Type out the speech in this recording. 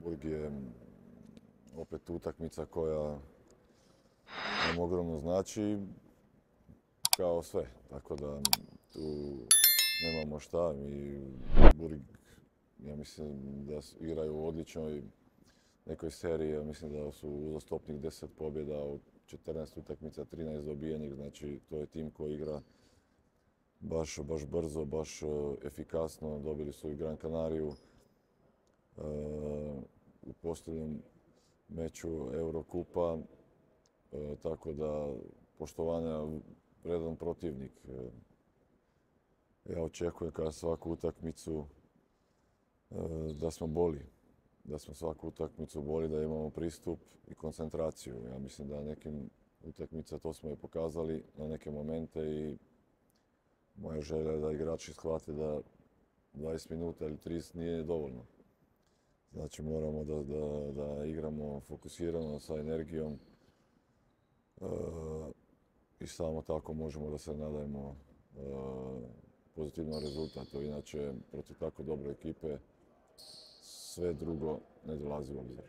Burg je opet utakmica koja nam ogromno znači kao sve. Tako da tu nemamo šta. Burg, ja mislim da igraju u odličnoj nekoj seriji. Ja mislim da su uzastopnih 10 pobjeda od 14 utakmica, 13 dobijenih. Znači to je tim koji igra baš brzo, baš efikasno. Dobili su i Gran Canariju u posljednjem meču Eurokupa, tako da poštovanja vredan protivnik. Ja očekujem kada svaku utakmicu da smo bolji, da smo svaku utakmicu bolji, da imamo pristup i koncentraciju. Ja mislim da na nekim utakmica to smo i pokazali na neke momente i moja želja je da igrači shvate da 20 minuta ili 30 nije dovoljno. Znači moramo da igramo fokusirano sa energijom i samo tako možemo da se nadajemo pozitivnom rezultatu. Inače, protiv tako dobre ekipe sve drugo ne dolazi u obzir.